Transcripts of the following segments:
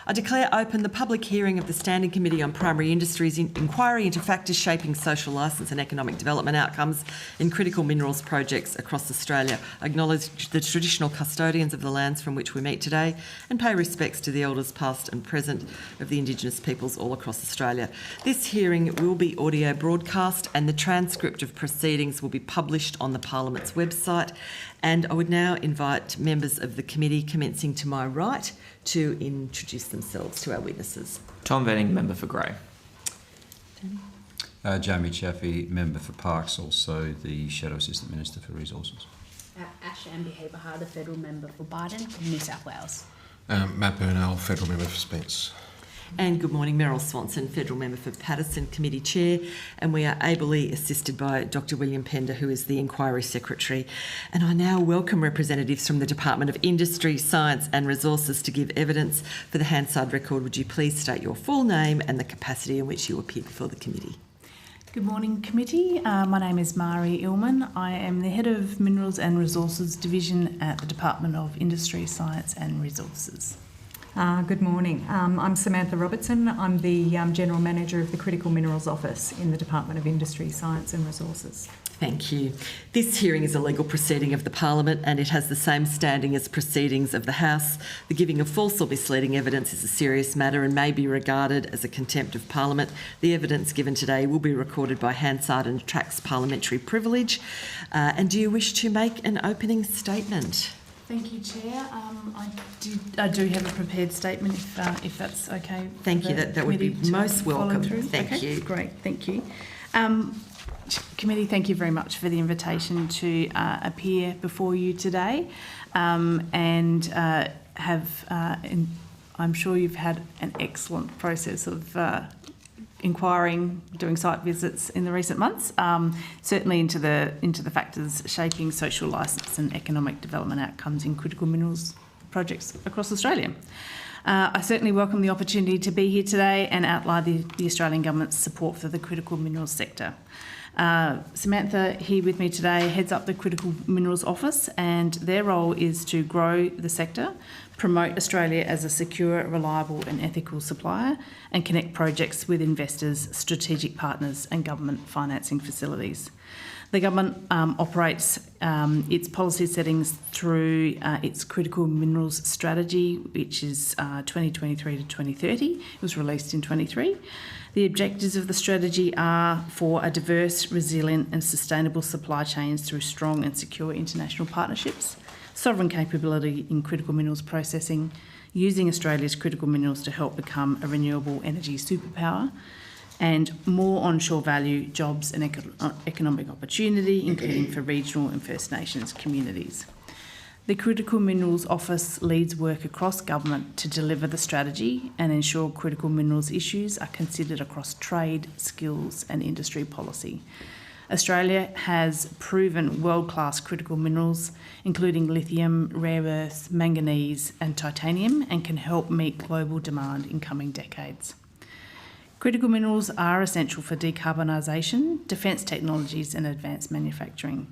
I declare open the public hearing of the Standing Committee on Primary Industries inquiry into factors shaping social licence and economic development outcomes in critical minerals projects across Australia. I acknowledge the traditional custodians of the lands from which we meet today and pay respects to the elders past and present of the Indigenous peoples all across Australia. This hearing will be audio broadcast and the transcript of proceedings will be published on the Parliament's website. And I would now invite members of the committee, commencing to my right, to introduce themselves to our witnesses. Tom Venning, member for Grey. Jamie Chaffey, member for Parks, also the Shadow Assistant Minister for Resources. Ash Ambi-Bahar, the Federal Member for Barden, New South Wales. Matt Burnell, Federal Member for Spence. And good morning, Meryl Swanson, Federal Member for Paterson, Committee Chair, and we are ably assisted by Dr William Pender, who is the Inquiry Secretary. And I now welcome representatives from the Department of Industry, Science and Resources to give evidence. For the Hansard record, would you please state your full name and the capacity in which you appear before the committee? Good morning, committee. My name is Mari Illman. I am the Head of Minerals and Resources Division at the Department of Industry, Science and Resources. Good morning. I'm Samantha Robertson. I'm the General Manager of the Critical Minerals Office in the Department of Industry, Science and Resources. Thank you. This hearing is a legal proceeding of the Parliament and it has the same standing as proceedings of the House. The giving of false or misleading evidence is a serious matter and may be regarded as a contempt of Parliament. The evidence given today will be recorded by Hansard and attracts parliamentary privilege. And do you wish to make an opening statement? Thank you, Chair. I do have a prepared statement if that's okay. Thank you. That would be most welcome. Thank you. Great. Thank you. Committee, thank you very much for the invitation to appear before you today, and I'm sure you've had an excellent process of inquiring, doing site visits in the recent months, certainly into the factors shaping social licence and economic development outcomes in critical minerals projects across Australia. I certainly welcome the opportunity to be here today and outline the Australian Government's support for the critical minerals sector. Samantha, here with me today, heads up the Critical Minerals Office, and their role is to grow the sector, promote Australia as a secure, reliable and ethical supplier, and connect projects with investors, strategic partners and government financing facilities. The government operates its policy settings through its Critical Minerals Strategy, which is 2023 to 2030. It was released in 23. The objectives of the strategy are for a diverse, resilient and sustainable supply chains through strong and secure international partnerships, sovereign capability in critical minerals processing, using Australia's critical minerals to help become a renewable energy superpower, and more onshore value, jobs and economic opportunity, including for regional and First Nations communities. The Critical Minerals Office leads work across government to deliver the strategy and ensure critical minerals issues are considered across trade, skills and industry policy. Australia has proven world-class critical minerals, including lithium, rare earths, manganese and titanium, and can help meet global demand in coming decades. Critical minerals are essential for decarbonisation, defence technologies and advanced manufacturing.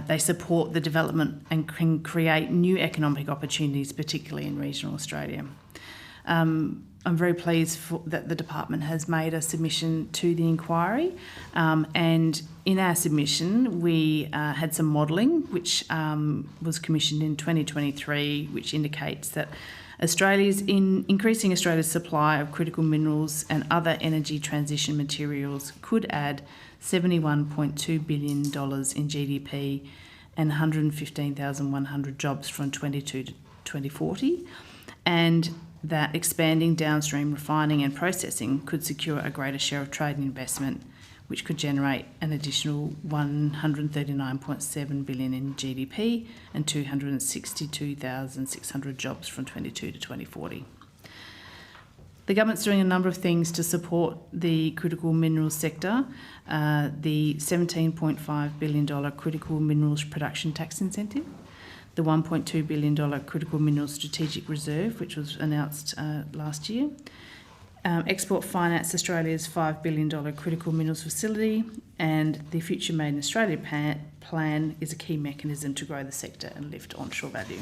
They support the development and can create new economic opportunities, particularly in regional Australia. I'm very pleased that the department has made a submission to the inquiry, and in our submission we had some modelling which was commissioned in 2023, which indicates that increasing Australia's supply of critical minerals and other energy transition materials could add $71.2 billion in GDP and 115,100 jobs from 22 to 2040, and that expanding downstream refining and processing could secure a greater share of trade and investment, which could generate an additional $139.7 billion in GDP and 262,600 jobs from 22 to 2040. The government's doing a number of things to support the critical minerals sector. The $17.5 billion critical minerals production tax incentive, the $1.2 billion critical minerals strategic reserve, which was announced last year, Export Finance Australia's $5 billion critical minerals facility, and the Future Made in Australia plan is a key mechanism to grow the sector and lift onshore value.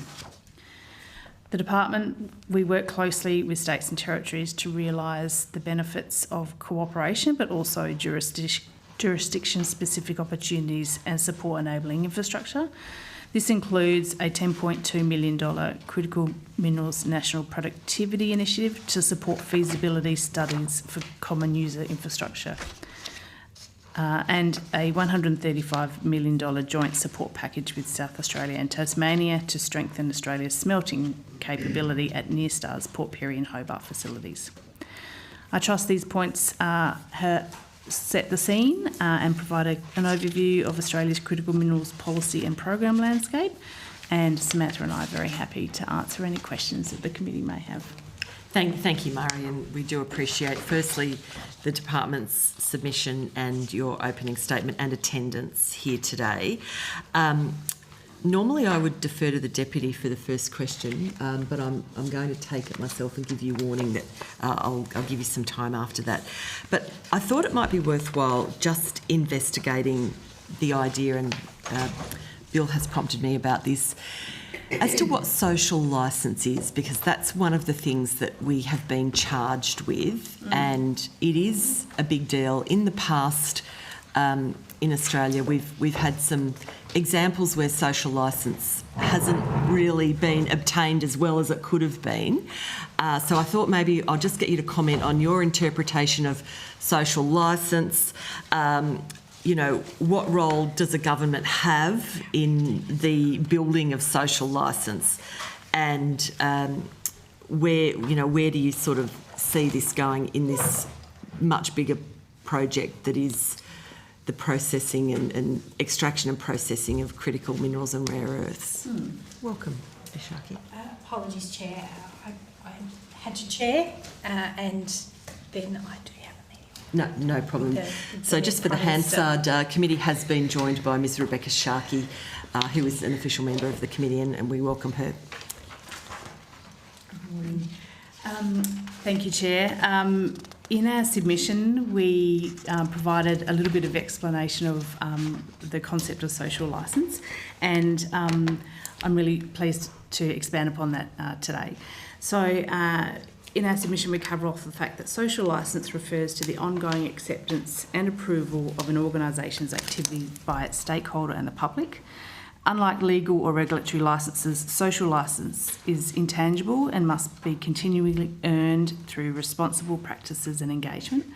The department, we work closely with states and territories to realise the benefits of cooperation, but also jurisdiction-specific opportunities and support enabling infrastructure. This includes a $10.2 million Critical Minerals National Productivity Initiative to support feasibility studies for common user infrastructure, and a $135 million joint support package with South Australia and Tasmania to strengthen Australia's smelting capability at Nearstars, Port Pirie and Hobart facilities. I trust these points set the scene and provide an overview of Australia's critical minerals policy and program landscape, and Samantha and I are very happy to answer any questions that the committee may have. Thank you, Murray, and we do appreciate, firstly, the department's submission and your opening statement and attendance here today. Normally I would defer to the Deputy for the first question, but I'm going to take it myself and give you warning that I'll give you some time after that. But I thought it might be worthwhile just investigating the idea, and Bill has prompted me about this, as to what social licence is, because that's one of the things that we have been charged with, and it is a big deal. In the past, in Australia, we've had some examples where social licence hasn't really been obtained as well as it could have been. So I thought maybe I'll just get you to comment on your interpretation of social licence. You know, what role does a government have in the building of social licence, and where do you sort of see this going in this much bigger project that is the processing and extraction and processing of critical minerals and rare earths? Welcome, Ashaki. Apologies, Chair. I had to chair, and then I do have a meeting. No problem. So just for the Hansard committee has been joined by Ms Rebecca Sharkey, who is an official member of the committee, and we welcome her. Good morning. Thank you, Chair. In our submission, we provided a little bit of explanation of the concept of social licence, and I'm really pleased to expand upon that today. So in our submission, we cover off the fact that social licence refers to the ongoing acceptance and approval of an organisation's activity by its stakeholder and the public. Unlike legal or regulatory licences, social licence is intangible and must be continually earned through responsible practices and engagement.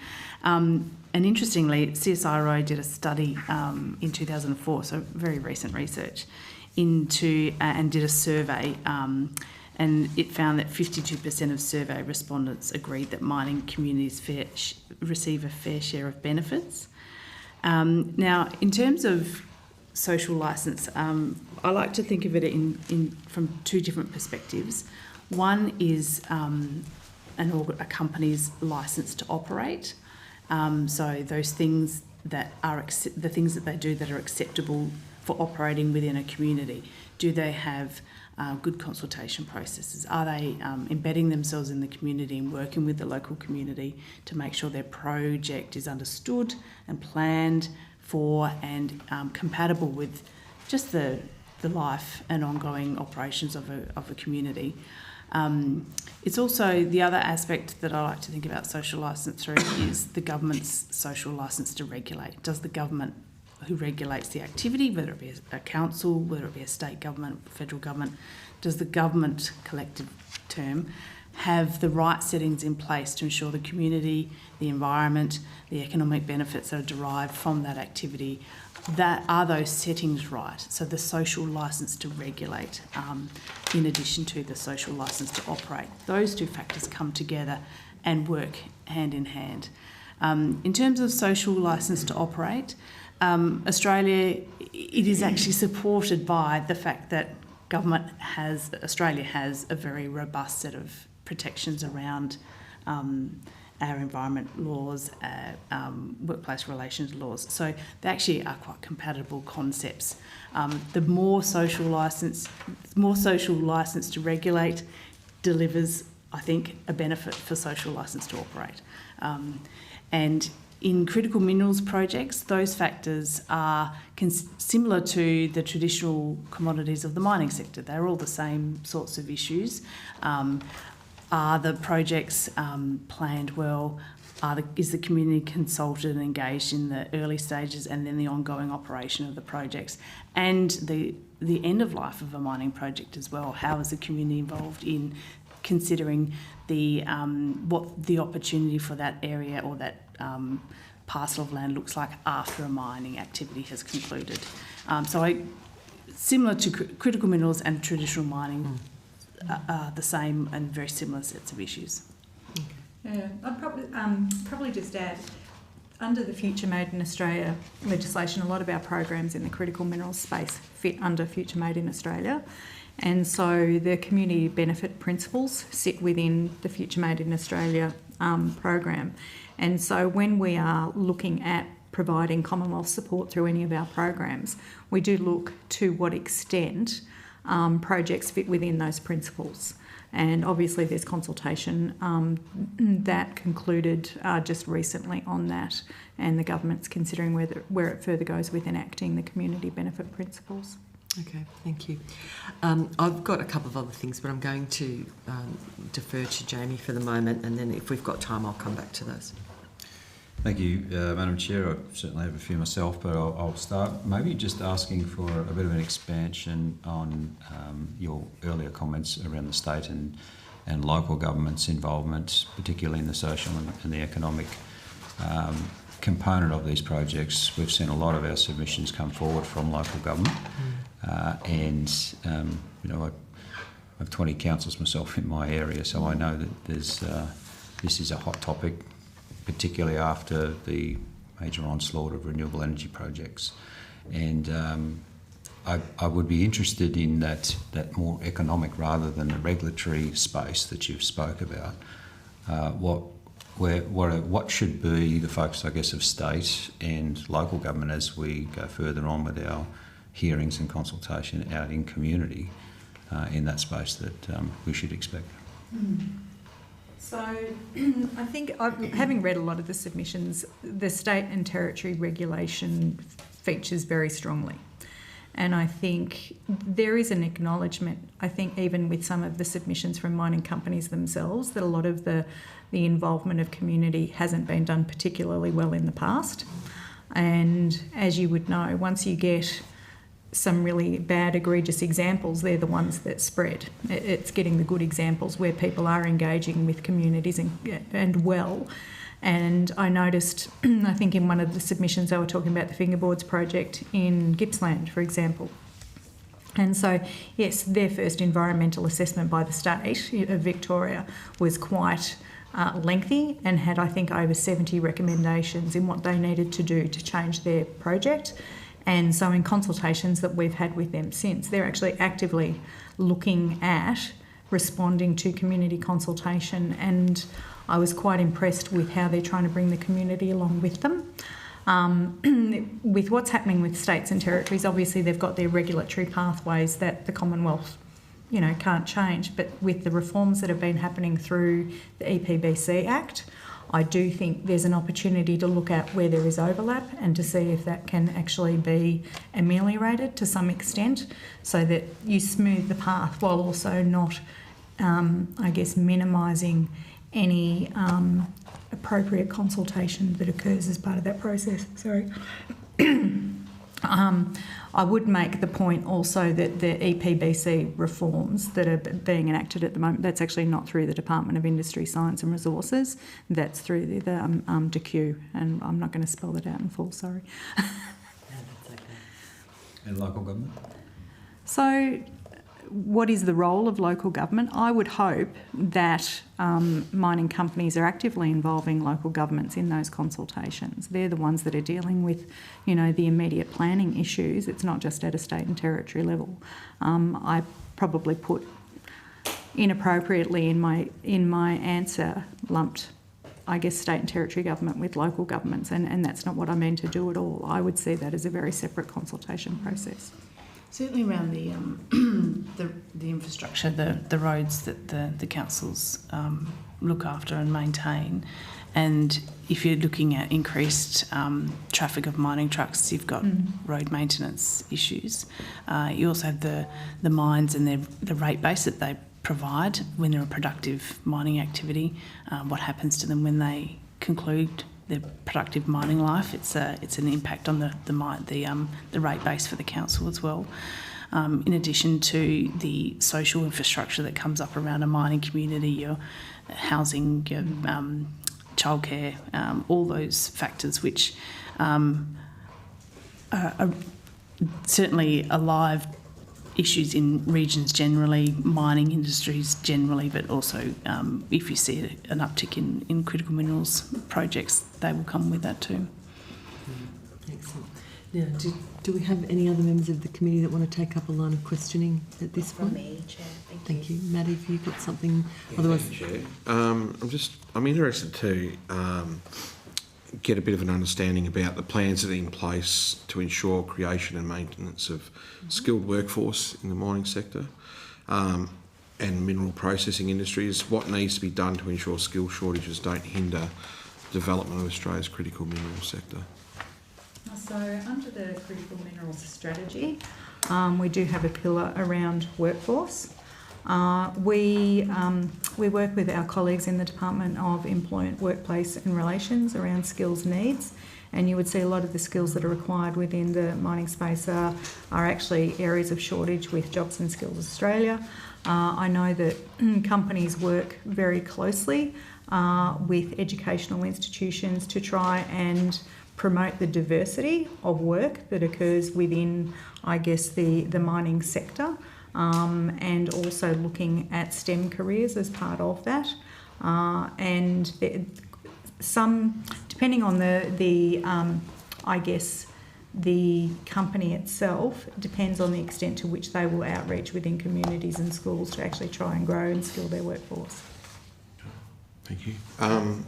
And interestingly, CSIRO did a study in 2004, so very recent research, and did a survey, and it found that 52% of survey respondents agreed that mining communities receive a fair share of benefits. Now, in terms of social licence, I like to think of it from two different perspectives. One is a company's licence to operate. So those things that are the things that they do that are acceptable for operating within a community. Do they have good consultation processes? Are they embedding themselves in the community and working with the local community to make sure their project is understood and planned for and compatible with just the life and ongoing operations of a community? It's also the other aspect that I like to think about social licence through is the government's social licence to regulate. Does the government who regulates the activity, whether it be a council, whether it be a state government, federal government, does the government, collective term, have the right settings in place to ensure the community, the environment, the economic benefits that are derived from that activity, that are those settings right? So the social licence to regulate, in addition to the social licence to operate. Those two factors come together and work hand in hand. In terms of social licence to operate, Australia, it is actually supported by the fact that Australia has a very robust set of protections around our environment laws, workplace relations laws. So they actually are quite compatible concepts. The more social licence to regulate delivers, I think, a benefit for social licence to operate. And In critical minerals projects, those factors are similar to the traditional commodities of the mining sector. They're all the same sorts of issues. Are the projects planned well? Is the community consulted and engaged in the early stages and then the ongoing operation of the projects? And the end of life of a mining project as well. How is the community involved in considering what the opportunity for that area or that parcel of land looks like after a mining activity has concluded? Similar to critical minerals and traditional mining are the same and very similar sets of issues. Yeah, I'd probably just add, under the Future Made in Australia legislation, a lot of our programs in the critical minerals space fit under Future Made in Australia. And so the community benefit principles sit within the Future Made in Australia program. And so when we are looking at providing Commonwealth support through any of our programs, we do look to what extent projects fit within those principles. And obviously there's consultation that concluded just recently on that, and the government's considering where it further goes with enacting the community benefit principles. Okay, thank you. I've got a couple of other things, but I'm going to defer to Jamie for the moment, and then if we've got time, I'll come back to those. Thank you, Madam Chair. I certainly have a few myself, but I'll start maybe just asking for a bit of an expansion on your earlier comments around the state and local government's involvement, particularly in the social and the economic component of these projects. We've seen a lot of our submissions come forward from local government, I have 20 councils myself in my area, so I know that this is a hot topic, particularly after the major onslaught of renewable energy projects. And I would be interested in that more economic rather than the regulatory space that you've spoke about. What should be the focus, I guess, of state and local government as we go further on with our hearings and consultation out in community in that space that we should expect? So I think, having read a lot of the submissions, the state and territory regulation features very strongly. And I think there is an acknowledgement, I think even with some of the submissions from mining companies themselves, that a lot of the involvement of community hasn't been done particularly well in the past. And as you would know, once you get some really bad, egregious examples, they're the ones that spread. It's getting the good examples where people are engaging with communities and well. And I noticed, I think in one of the submissions they were talking about the fingerboards project in Gippsland, for example. And so, yes, their first environmental assessment by the state of Victoria was quite lengthy and had, I think, over 70 recommendations in what they needed to do to change their project. And so in consultations that we've had with them since, they're actually actively looking at responding to community consultation, and I was quite impressed with how they're trying to bring the community along with them. With what's happening with states and territories, obviously they've got their regulatory pathways that the Commonwealth, can't change, but with the reforms that have been happening through the EPBC Act, I do think there's an opportunity to look at where there is overlap and to see if that can actually be ameliorated to some extent so that you smooth the path while also not, minimising any appropriate consultation that occurs as part of that process. Sorry. I would make the point also that the EPBC reforms that are being enacted at the moment, that's actually not through the Department of Industry, Science and Resources, that's through the DQ, and I'm not going to spell that out in full, sorry. No, that's okay. And local government? So what is the role of local government? I would hope that mining companies are actively involving local governments in those consultations. They're the ones that are dealing with, the immediate planning issues. It's not just at a state and territory level. I probably put inappropriately in my answer lumped, state and territory government with local governments, and that's not what I mean to do at all. I would see that as a very separate consultation process. Certainly around the infrastructure, the roads that the councils look after and maintain. And if you're looking at increased traffic of mining trucks, you've got road maintenance issues. You also have the mines and the rate base that they provide when they're a productive mining activity. What happens to them when they conclude their productive mining life? It's an impact on the rate base for the council as well. In addition to the social infrastructure that comes up around a mining community, your housing, your childcare, all those factors which are certainly alive issues in regions generally, mining industries generally, but also if you see an uptick in critical minerals projects, they will come with that too. Excellent. Now, do we have any other members of the committee that want to take up a line of questioning at this point? From me, Chair. Thank you. Maddie, if you've got something, Yeah, otherwise... thank you, Chair. I'm interested to get a bit of an understanding about the plans that are in place to ensure creation and maintenance of skilled workforce in the mining sector and mineral processing industries. What needs to be done to ensure skill shortages don't hinder development of Australia's critical minerals sector? So under the critical minerals strategy, we do have a pillar around workforce. We work with our colleagues in the Department of Employment, Workplace and Relations around skills needs, and you would see a lot of the skills that are required within the mining space are actually areas of shortage with Jobs and Skills Australia. I know that companies work very closely with educational institutions to try and promote the diversity of work that occurs within, I guess, the mining sector. And also looking at STEM careers as part of that, and some, depending on I guess the company itself, depends on the extent to which they will outreach within communities and schools to actually try and grow and skill their workforce. Thank you. Am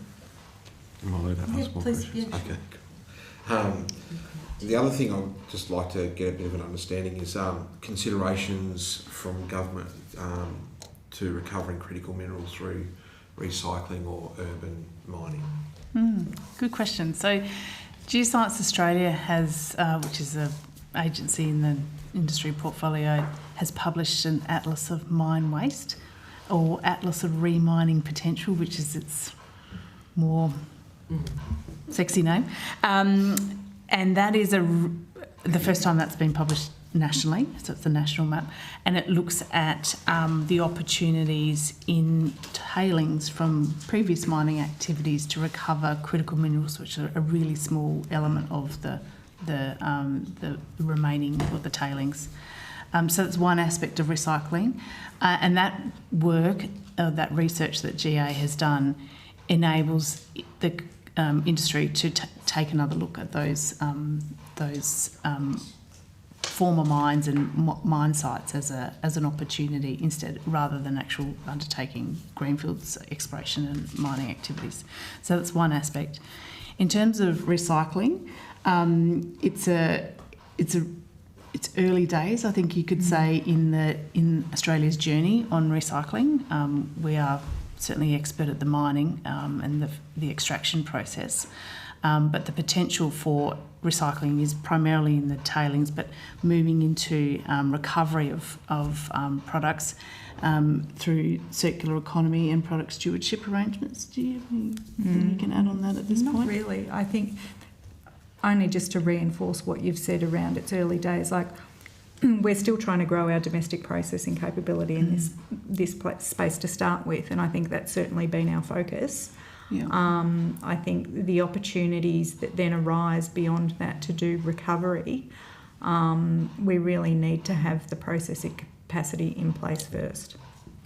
I allowed to ask more please, questions? yeah, Okay. The other thing I'd just like to get a bit of an understanding is considerations from government to recovering critical minerals through recycling or urban mining. Good question. So Geoscience Australia has, which is an agency in the industry portfolio, has published an Atlas of Mine Waste, or Atlas of Remining Potential, which is its more sexy name. And that is the first time that's been published nationally, so it's a national map, and it looks at the opportunities in tailings from previous mining activities to recover critical minerals, which are a really small element of the remaining or the tailings. So that's one aspect of recycling, and that work, that research that GA has done, enables the industry to take another look at those former mines and mine sites as an opportunity instead, rather than actual undertaking greenfields exploration and mining activities. So that's one aspect. In terms of recycling, it's early days, I think you could say, in Australia's journey on recycling. We are certainly expert at the mining and the extraction process, but the potential for recycling is primarily in the tailings, but moving into recovery of products through circular economy and product stewardship arrangements. Do you have anything you can add on that at this point? Not really. I think only just to reinforce what you've said around its early days, like we're still trying to grow our domestic processing capability in this space to start with, and I think that's certainly been our focus. Yeah. I think the opportunities that then arise beyond that to do recovery, we really need to have the processing capacity in place first.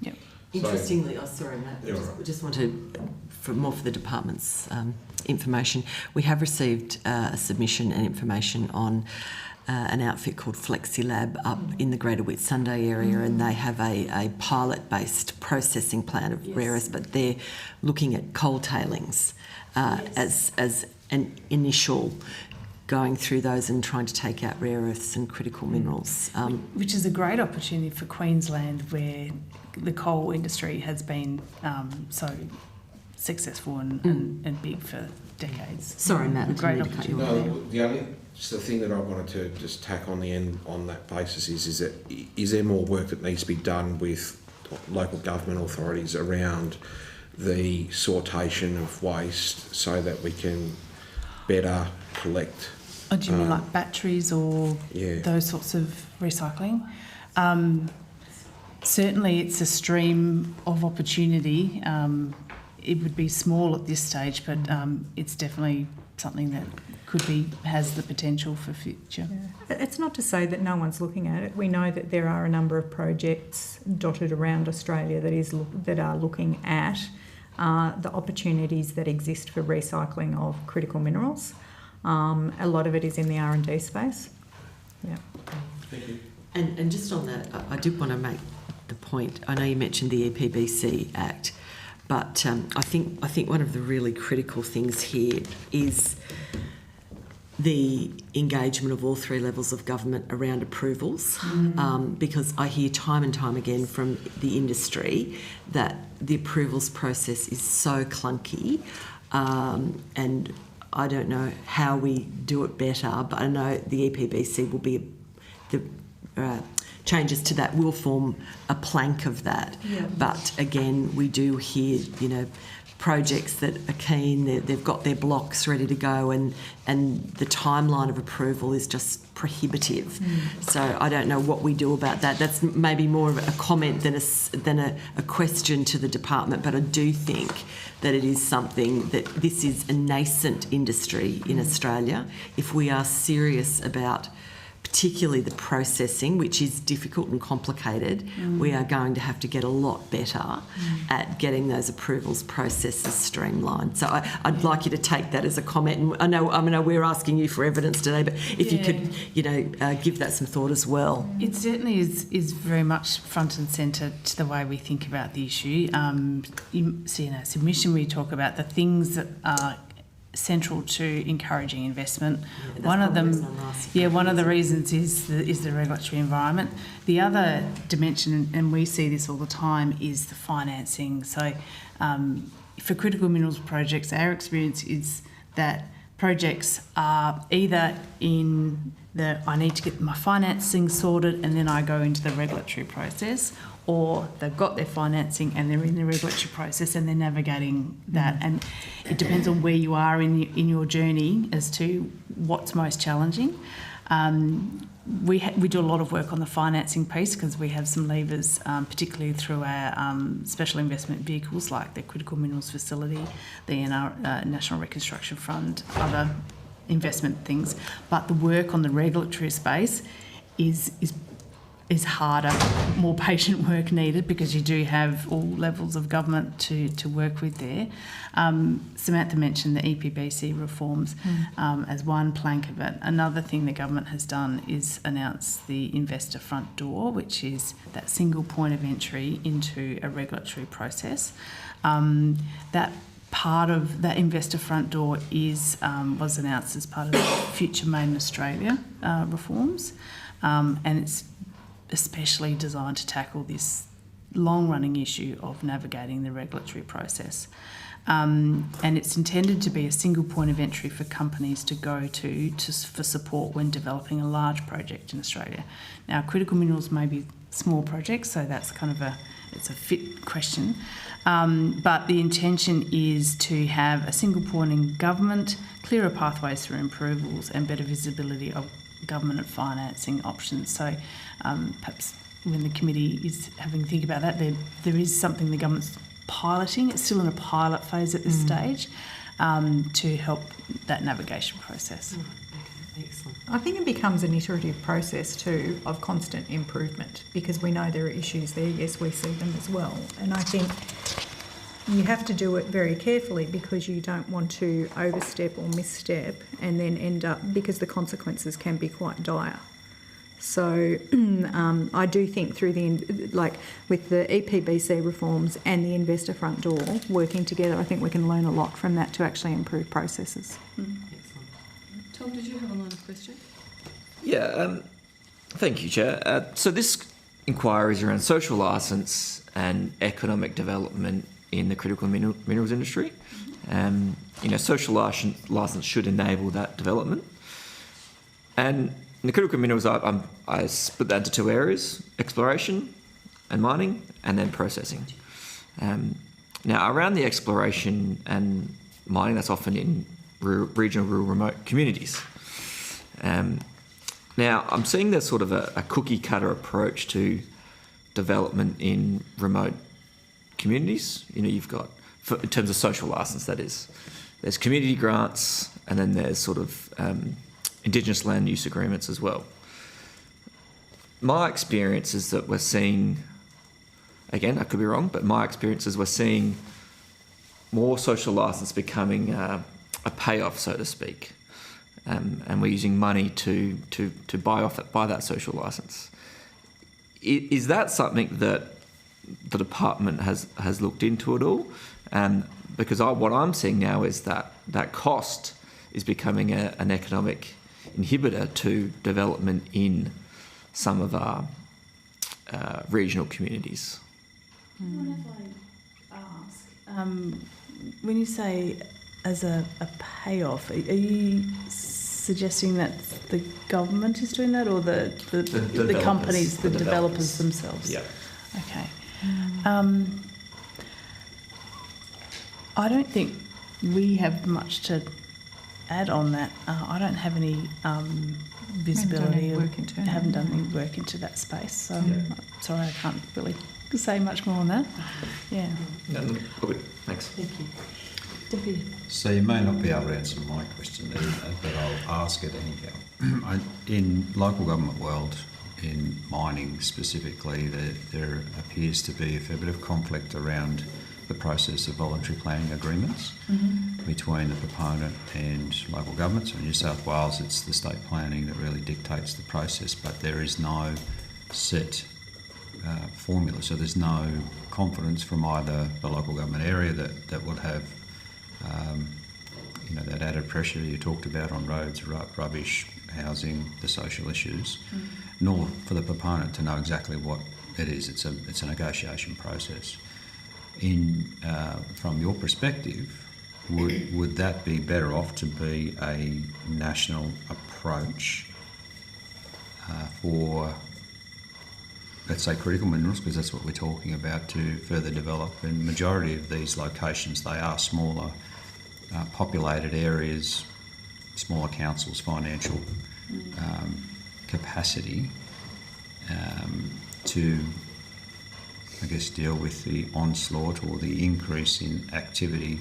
Yep. Interestingly, sorry, Matt, we just wanted for the department's information. We have received a submission and information on an outfit called FlexiLab up in the Greater Whitsunday area, and they have a pilot-based processing plant of rare earths, but they're looking at coal tailings as an initial going through those and trying to take out rare earths and critical minerals. Which is a great opportunity for Queensland, where the coal industry has been so successful and big for decades. Sorry, Matt, I Great didn't mean to cut you off. opportunity. No, the only the thing that I wanted to just tack on the end on that basis is there more work that needs to be done with local government authorities around the sortation of waste so that we can better collect. Oh, do you mean like batteries or those sorts of recycling? Certainly it's a stream of opportunity. It would be small at this stage, but it's definitely something that has the potential for future. Yeah. It's not to say that no one's looking at it. We know that there are a number of projects dotted around Australia that are looking at the opportunities that exist for recycling of critical minerals. A lot of it is in the R&D space. Yeah. Thank you. And just on that, I did want to make the point. I know you mentioned the EPBC Act, but I think one of the really critical things here is the engagement of all three levels of government around approvals, because I hear time and time again from the industry that the approvals process is so clunky, and I don't know how we do it better, but I know the EPBC will be the changes to that will form a plank of that. Yeah. But again, we do hear, projects that are keen, they've got their blocks ready to go, and the timeline of approval is just prohibitive. So I don't know what we do about that. That's maybe more of a comment than a question to the department, but I do think that it is something that this is a nascent industry in Australia. If we are serious about particularly the processing, which is difficult and complicated, we are going to have to get a lot better at getting those approvals processes streamlined. So I'd like you to take that as a comment. And I know we're asking you for evidence today, but if you could, give that some thought as well. It certainly is very much front and centre to the way we think about the issue. You see in our submission we talk about the things that are central to encouraging investment. One of the reasons is the regulatory environment. The other dimension, and we see this all the time, is the financing. So for critical minerals projects, our experience is that projects are either in I need to get my financing sorted and then I go into the regulatory process, or they've got their financing and they're in the regulatory process and they're navigating that. And it depends on where you are in your journey as to what's most challenging. We do a lot of work on the financing piece because we have some levers, particularly through our special investment vehicles like the Critical Minerals Facility, the National Reconstruction Fund, other investment things. But the work on the regulatory space is harder, more patient work needed, because you do have all levels of government to work with there. Samantha mentioned the EPBC reforms as one plank of it. Another thing the government has done is announce the investor front door, which is that single point of entry into a regulatory process. That part of that investor front door was announced as part of the Future Made in Australia reforms, and it's especially designed to tackle this long-running issue of navigating the regulatory process. And it's intended to be a single point of entry for companies to go to for support when developing a large project in Australia. Now, critical minerals may be small projects, so that's kind of it's a fit question. But the intention is to have a single point in government, clearer pathways through approvals and better visibility of government and financing options. So perhaps when the committee is having a think about that, there is something the government's piloting. It's still in a pilot phase at this stage to help that navigation process. Excellent. I think it becomes an iterative process too of constant improvement, because we know there are issues there. Yes, we see them as well. And I think you have to do it very carefully, because you don't want to overstep or misstep and then end up, because the consequences can be quite dire. So I do think through with the EPBC reforms and the investor front door working together, I think we can learn a lot from that to actually improve processes. Tom, did you have a line of question? Yeah, thank you, Chair. So this inquiry is around social licence and economic development in the critical minerals industry. Social licence should enable that development. And in the critical minerals, I split that into two areas: exploration and mining, and then processing. Now, around the exploration and mining, that's often in regional, rural, remote communities. Now, I'm seeing there's sort of a cookie-cutter approach to development in remote communities. You've got, in terms of social licence, that is, there's community grants, and then there's sort of Indigenous land use agreements as well. My experience is that we're seeing, again, I could be wrong, but my experience is we're seeing more social licence becoming a payoff, so to speak. And we're using money to buy that social licence. Is that something that the department has looked into at all? Because what I'm seeing now is that cost is becoming an economic inhibitor to development in some of our regional communities. What if I ask? When you say as a payoff, are you suggesting that the government is doing that, or the companies, the developers themselves? Yeah. Okay. I don't think we have much to add on that. I don't have any visibility. Haven't done any work into that space, so sorry, I can't really say much more on that. Yeah. No, good. Thanks. Thank you. Deputy. So you may not be able to answer my question either, but I'll ask it anyhow. In local government world, in mining specifically, there appears to be a fair bit of conflict around the process of voluntary planning agreements between the proponent and local governments. In New South Wales, it's the state planning that really dictates the process, but there is no set formula. So there's no confidence from either the local government area that would have that added pressure you talked about on roads, rubbish, housing, the social issues, nor for the proponent to know exactly what it is. It's a negotiation process. From your perspective, would that be better off to be a national approach for, let's say, critical minerals, because that's what we're talking about, to further develop? In the majority of these locations, they are smaller, populated areas, smaller councils, financial capacity to, I guess, deal with the onslaught or the increase in activity,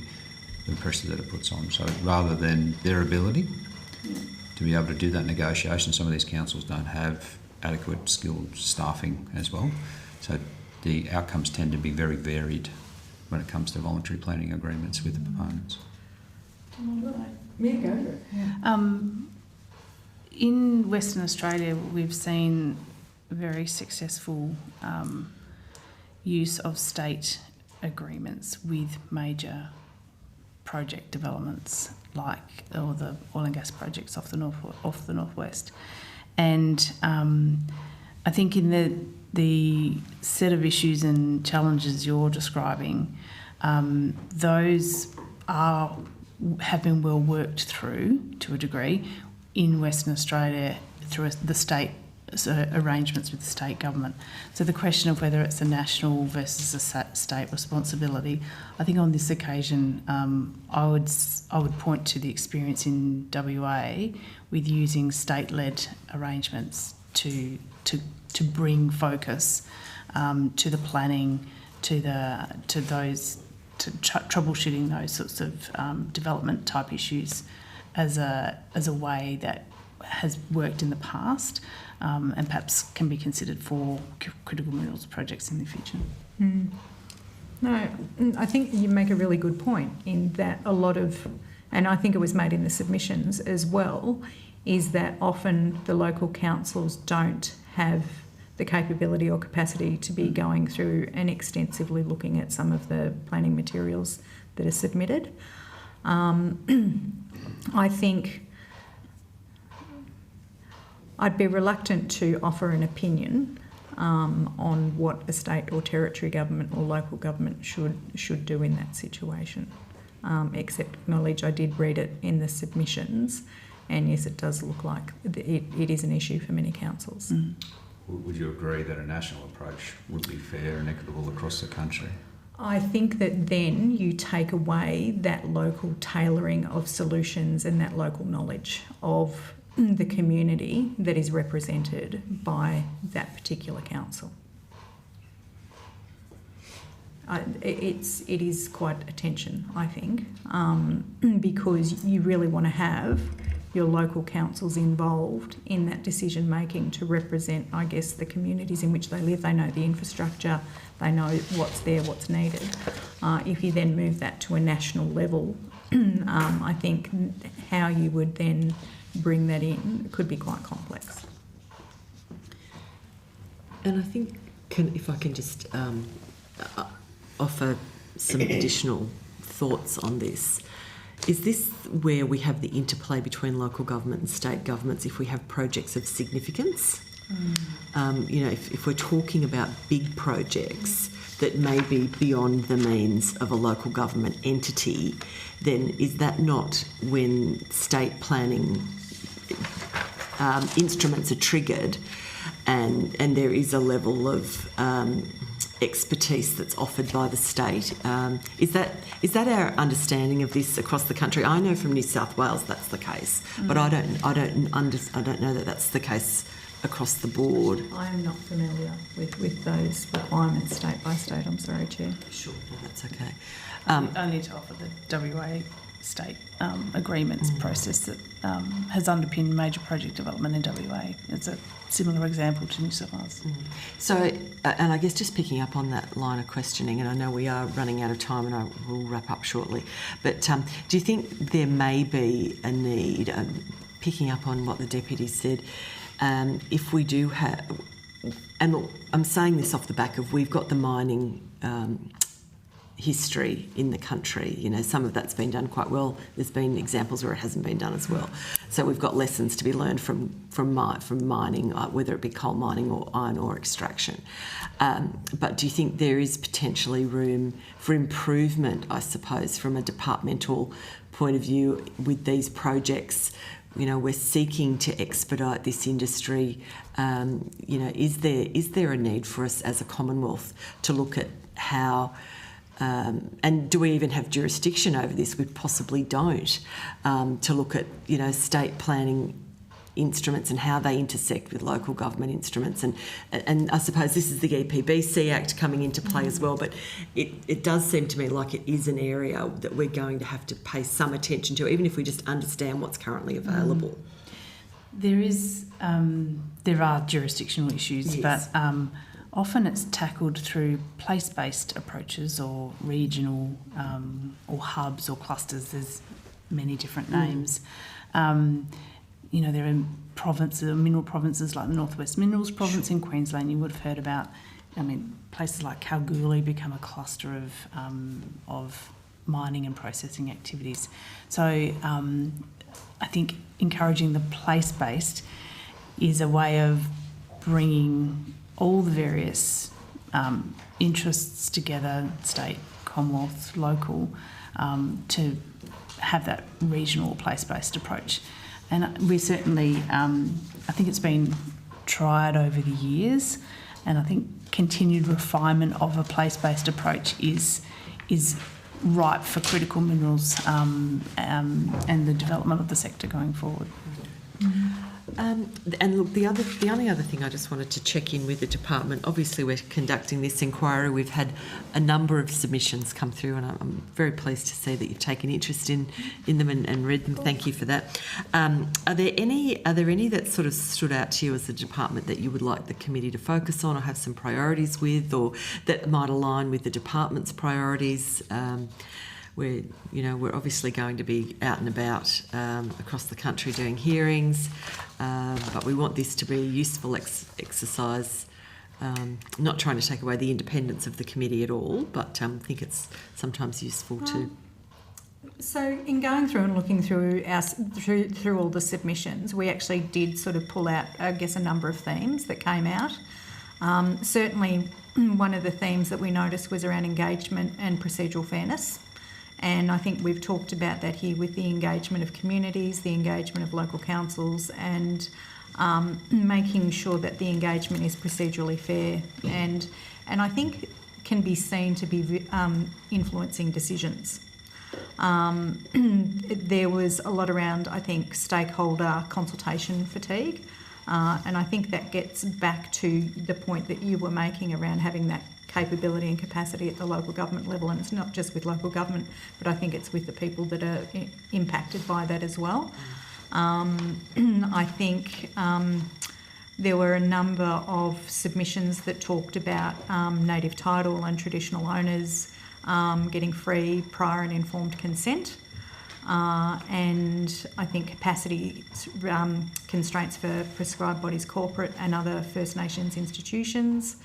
the pressure that it puts on. So rather than their ability to be able to do that negotiation, some of these councils don't have adequate skilled staffing as well. So the outcomes tend to be very varied when it comes to voluntary planning agreements with the proponents. In Western Australia, we've seen very successful use of state agreements with major project developments, like all the oil and gas projects off the northwest. And I think in the set of issues and challenges you're describing, those have been well worked through to a degree in Western Australia through the state arrangements with the state government. So the question of whether it's a national versus a state responsibility, I think on this occasion I would point to the experience in WA with using state-led arrangements to bring focus to the planning, to troubleshooting those sorts of development type issues as a way that has worked in the past and perhaps can be considered for critical minerals projects in the future. No, I think you make a really good point in that a lot of, and I think it was made in the submissions as well, is that often the local councils don't have the capability or capacity to be going through and extensively looking at some of the planning materials that are submitted. I think I'd be reluctant to offer an opinion on what a state or territory government or local government should do in that situation, except acknowledge I did read it in the submissions, and yes, it does look like it is an issue for many councils. Mm. Would you agree that a national approach would be fair and equitable across the country? I think that then you take away that local tailoring of solutions and that local knowledge of the community that is represented by that particular council. It is quite a tension, I think, because you really want to have your local councils involved in that decision making to represent, I guess, the communities in which they live. They know the infrastructure, they know what's there, what's needed. If you then move that to a national level, I think how you would then bring that in could be quite complex. And I think, if I can just offer some additional thoughts on this. Is this where we have the interplay between local government and state governments if we have projects of significance? If we're talking about big projects that may be beyond the means of a local government entity, then is that not when state planning instruments are triggered and there is a level of expertise that's offered by the state? Is that our understanding of this across the country? I know from New South Wales that's the case, but I don't know that that's the case across the board. I am not familiar with those requirements state by state. I'm sorry, Chair. Sure, no, that's okay. Only to offer the WA state agreements process that has underpinned major project development in WA. It's a similar example to New South Wales. So, and I guess just picking up on that line of questioning, and I know we are running out of time and I will wrap up shortly, but do you think there may be a need, picking up on what the Deputy said, if we do have, and look, I'm saying this off the back of we've got the mining history in the country. You know, some of that's been done quite well. There's been examples where it hasn't been done as well. So we've got lessons to be learned from mining, whether it be coal mining or iron ore extraction. But do you think there is potentially room for improvement, I suppose, from a departmental point of view with these projects? You know, we're seeking to expedite this industry. You know, is there a need for us as a Commonwealth to look at how, and do we even have jurisdiction over this? We possibly don't. To look at, you know, state planning instruments and how they intersect with local government instruments. And I suppose this is the EPBC Act coming into play as well, but it does seem to me like it is an area that we're going to have to pay some attention to, even if we just understand what's currently available. There are jurisdictional issues, yes. But often it's tackled through place-based approaches or regional or hubs or clusters. There's many different names. You know, there are provinces, mineral provinces like the Northwest Minerals Province in Queensland. You would have heard about, I mean, places like Kalgoorlie become a cluster of mining and processing activities. So I think encouraging the place-based is a way of bringing all the various interests together, state, Commonwealth, local, to have that regional place-based approach. And we certainly, I think it's been tried over the years, and I think continued refinement of a place-based approach is ripe for critical minerals and the development of the sector going forward. And look, the only other thing I just wanted to check in with the department, obviously we're conducting this inquiry. We've had a number of submissions come through, and I'm very pleased to see that you've taken interest in them and read them. Thank you for that. Are there any that sort of stood out to you as a department that you would like the committee to focus on or have some priorities with, or that might align with the department's priorities? We're obviously going to be out and about across the country doing hearings, but we want this to be a useful exercise, not trying to take away the independence of the committee at all, but I think it's sometimes useful to... So in going through and looking through through all the submissions, we actually did sort of pull out, I guess, a number of themes that came out. Certainly, one of the themes that we noticed was around engagement and procedural fairness. And I think we've talked about that here with the engagement of communities, the engagement of local councils, and making sure that the engagement is procedurally fair and I think can be seen to be influencing decisions. There was a lot around, I think, stakeholder consultation fatigue, and I think that gets back to the point that you were making around having that capability and capacity at the local government level, and it's not just with local government, but I think it's with the people that are impacted by that as well. I think there were a number of submissions that talked about native title and traditional owners getting free, prior and informed consent, and I think capacity constraints for prescribed bodies, corporate and other First Nations institutions.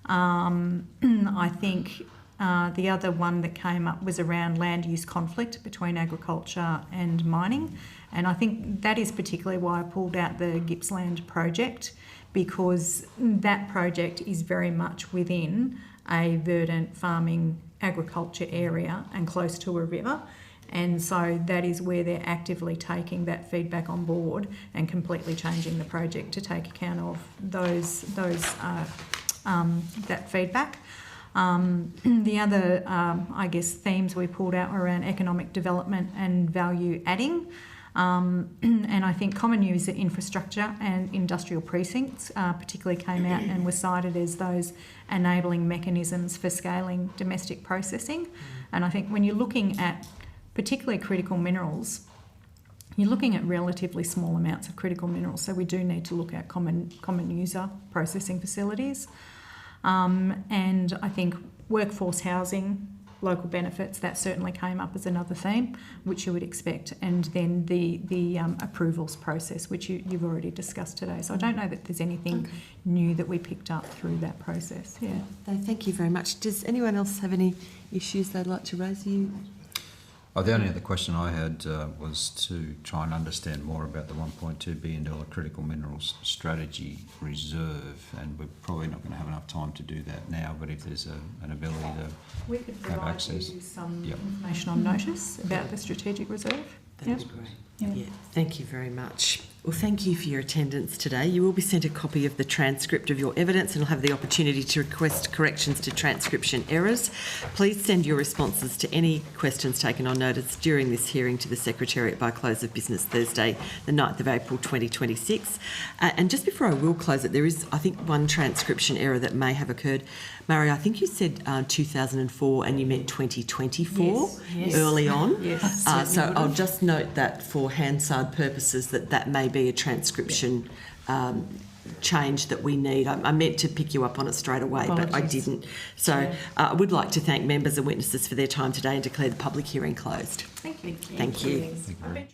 I think the other one that came up was around land use conflict between agriculture and mining, and I think that is particularly why I pulled out the Gippsland project, because that project is very much within a verdant farming agriculture area and close to a river, and so that is where they're actively taking that feedback on board and completely changing the project to take account of that feedback. The other, I guess, themes we pulled out were around economic development and value adding. And I think common user infrastructure and industrial precincts particularly came out and were cited as those enabling mechanisms for scaling domestic processing. And I think when you're looking at particularly critical minerals, you're looking at relatively small amounts of critical minerals, so we do need to look at common user processing facilities. And I think workforce housing, local benefits, that certainly came up as another theme, which you would expect, and then the approvals process, which you've already discussed today. So I don't know that there's anything new that we picked up through that process. Yeah. Thank you very much. Does anyone else have any issues they'd like to raise? Oh, the only other question I had was to try and understand more about the $1.2 billion critical minerals strategy reserve, and we're probably not going to have enough time to do that now, but if there's an ability to we could have provide access. you some information on notice about the strategic reserve. That'd be great. Yeah. Thank you very much. Well, thank you for your attendance today. You will be sent a copy of the transcript of your evidence and will have the opportunity to request corrections to transcription errors. Please send your responses to any questions taken on notice during this hearing to the Secretariat by close of business Thursday, the 9th of April 2026. And just before I will close it, there is, I think, one transcription error that may have occurred. Mary, I think you said 2004 and you meant 2024 early on. Yes. So I'll just note that for Hansard purposes that may be a transcription change that we need. I meant to pick you up on it straight away, but I didn't. So I would like to thank members and witnesses for their time today and declare the public hearing closed. Thank you. Thank you. Thank you.